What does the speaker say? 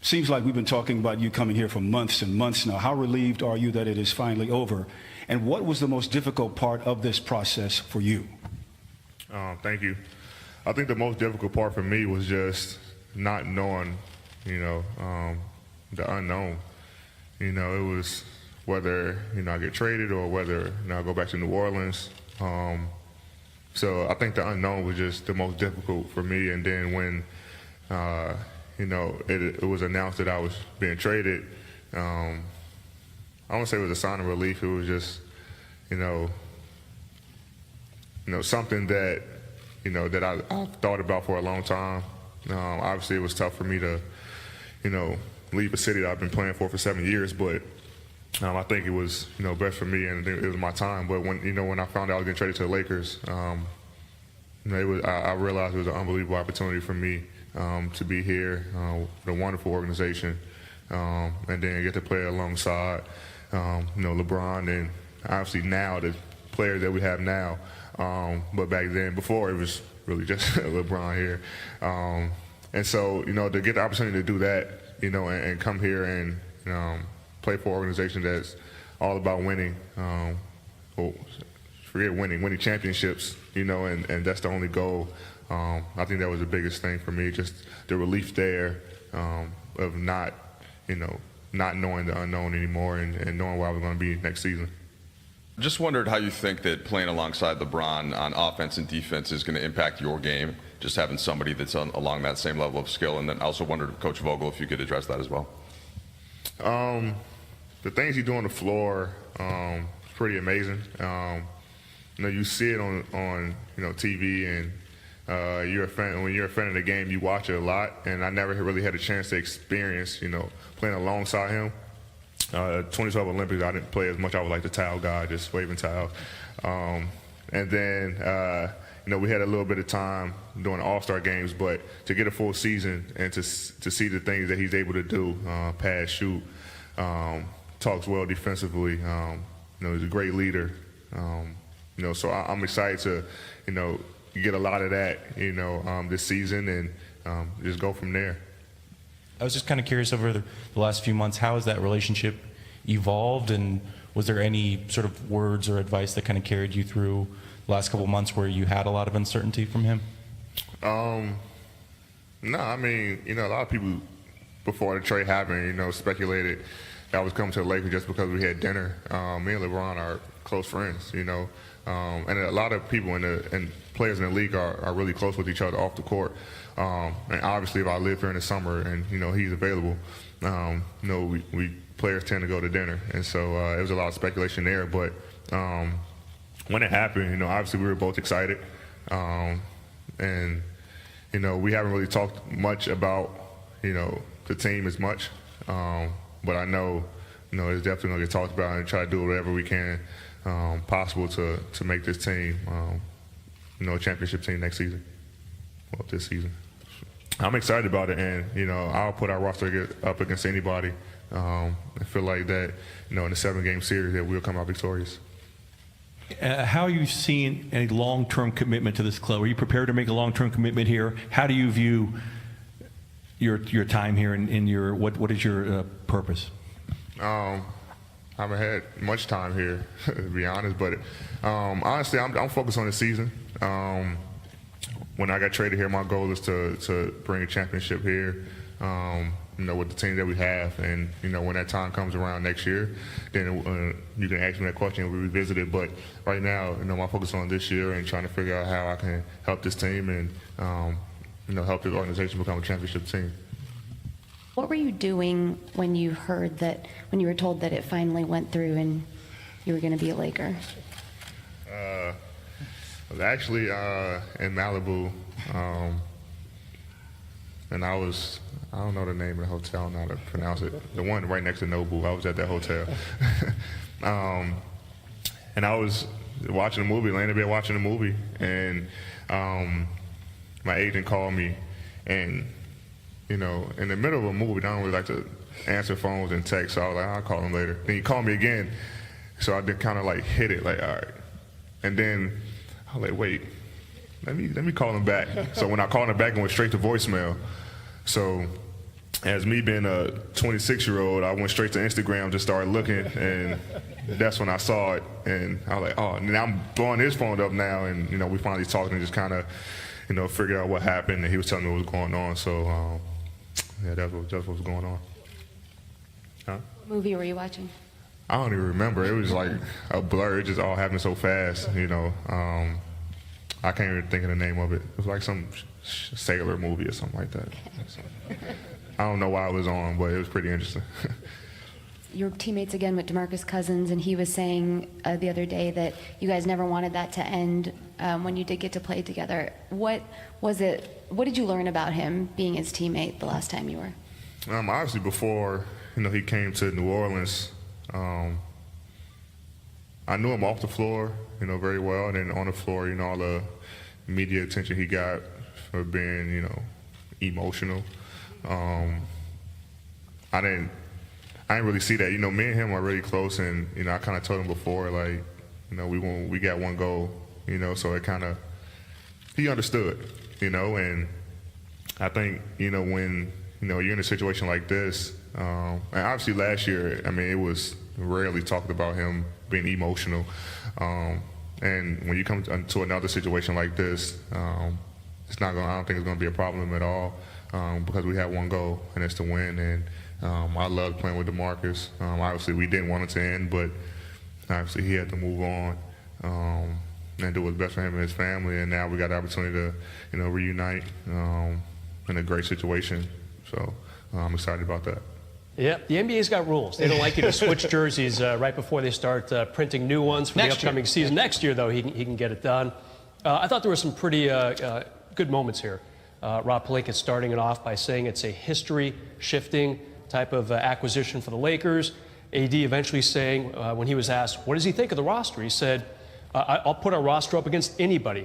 Seems like we've been talking about you coming here for months and months now. How relieved are you that it is finally over? And what was the most difficult part of this process for you? Thank you. I think the most difficult part for me was just not knowing, the unknown. It was whether, I get traded or whether, I go back to New Orleans. So I think the unknown was just the most difficult for me. And then when, it was announced that I was being traded, I won't say it was a sign of relief. It was just, something that, that I've thought about for a long time. Obviously, it was tough for me to, leave a city that I've been playing for 7 years, but I think it was, best for me, and it was my time. But when I found out I was getting traded to the Lakers, I realized it was an unbelievable opportunity for me to be here with a wonderful organization, and then get to play alongside, LeBron, and obviously now the players that we have now. But back then, before, it was really just LeBron here. And so, to get the opportunity to do that, and come here and play for an organization that's all about winning, winning championships, and that's the only goal. I think that was the biggest thing for me, just the relief there of not knowing the unknown anymore and knowing where I was going to be next season. Just wondered how you think that playing alongside LeBron on offense and defense is going to impact your game, just having somebody that's along that same level of skill. And then I also wondered, Coach Vogel, if you could address that as well. The things he do on the floor is pretty amazing. You see it on TV, and you're a fan. When you're a fan of the game, you watch it a lot. And I never really had a chance to experience, playing alongside him. 2012 Olympics, I didn't play as much. I was like the towel guy, just waving towels. And then, we had a little bit of time doing All-Star games, but to get a full season and to see the things that he's able to do, pass, shoot, talks well defensively, he's a great leader. So I'm excited to, get a lot of that, this season and just go from there. I was just kind of curious, over the last few months, how has that relationship evolved, and was there any sort of words or advice that kind of carried you through the last couple of months where you had a lot of uncertainty from him? No, I mean, a lot of people before the trade happened, speculated that I was coming to the Lakers just because we had dinner. Me and LeBron are close friends, and a lot of people and players in the league are really close with each other off the court. And obviously, if I live here in the summer and he's available, we players tend to go to dinner, and so it was a lot of speculation there. But when it happened, obviously we were both excited, and we haven't really talked much about the team as much, but I know it's definitely going to get talked about, and try to do whatever we can possible to make this team a championship team next season, this season. I'm excited about it, and I'll put our roster up against anybody. I feel like that, in the 7-game series, that we'll come out victorious. How are you seeing a long-term commitment to this club? Are you prepared to make a long-term commitment here? How do you view your time here, and your what is your purpose? I haven't had much time here, to be honest, but honestly, I'm focused on the season. When I got traded here, my goal is to bring a championship here, with the team that we have. And, when that time comes around next year, then you can ask me that question and we revisit it. But right now, my focus on this year and trying to figure out how I can help this team and, help this organization become a championship team. What were you doing when you were told that it finally went through and you were going to be a Laker? I was actually in Malibu, and I don't know the name of the hotel, I don't know how to pronounce it. The one right next to Nobu, I was at that hotel. And I was watching a movie, laying in bed watching a movie, and my agent called me, and, in the middle of a movie, I don't really like to answer phones and text, so I was like, I'll call him later. Then he called me again, so I did kind of like hit it, like, all right. And then I was like, wait, let me call him back. So when I called him back, it went straight to voicemail. So as me being a 26-year-old, I went straight to Instagram, just started looking, and that's when I saw it. And I was like, oh, and I'm blowing his phone up now, and, you know, we finally talked and just kind of, you know, figured out what happened, and he was telling me what was going on. So, yeah, that's what was going on. Huh? What movie were you watching? I don't even remember. It was like a blur. It just all happened so fast, you know. I can't even think of the name of it. It was like some sailor movie or something like that. So, I don't know why I was on, but it was pretty interesting. Your teammates again with DeMarcus Cousins, and he was saying the other day that you guys never wanted that to end when you did get to play together. What was it? What did you learn about him being his teammate the last time you were? Obviously, before, you know, he came to New Orleans, I knew him off the floor, you know, very well, and then on the floor, you know, all the media attention he got for being, you know, emotional. I didn't really see that. You know, me and him are really close, and, you know, I kind of told him before, like, you know, we got one goal, you know, so it kind of, he understood, you know, and I think, you know, when, you know, you're in a situation like this, and obviously last year, I mean, it was rarely talked about him being emotional, and when you come to another situation like this, it's not gonna, I don't think it's gonna be a problem at all, because we have one goal, and it's to win. And I loved playing with DeMarcus. Obviously, we didn't want it to end, but obviously he had to move on and do what's best for him and his family. And now we got the opportunity to, you know, reunite in a great situation. So I'm excited about that. Yeah, the NBA's got rules. They don't like you to switch jerseys right before they start printing new ones for the upcoming season. Next year, though, he can get it done. I thought there were some pretty good moments here. Rob Pelinka starting it off by saying it's a history-shifting type of acquisition for the Lakers. AD eventually saying, when he was asked, what does he think of the roster? He said, I'll put our roster up against anybody.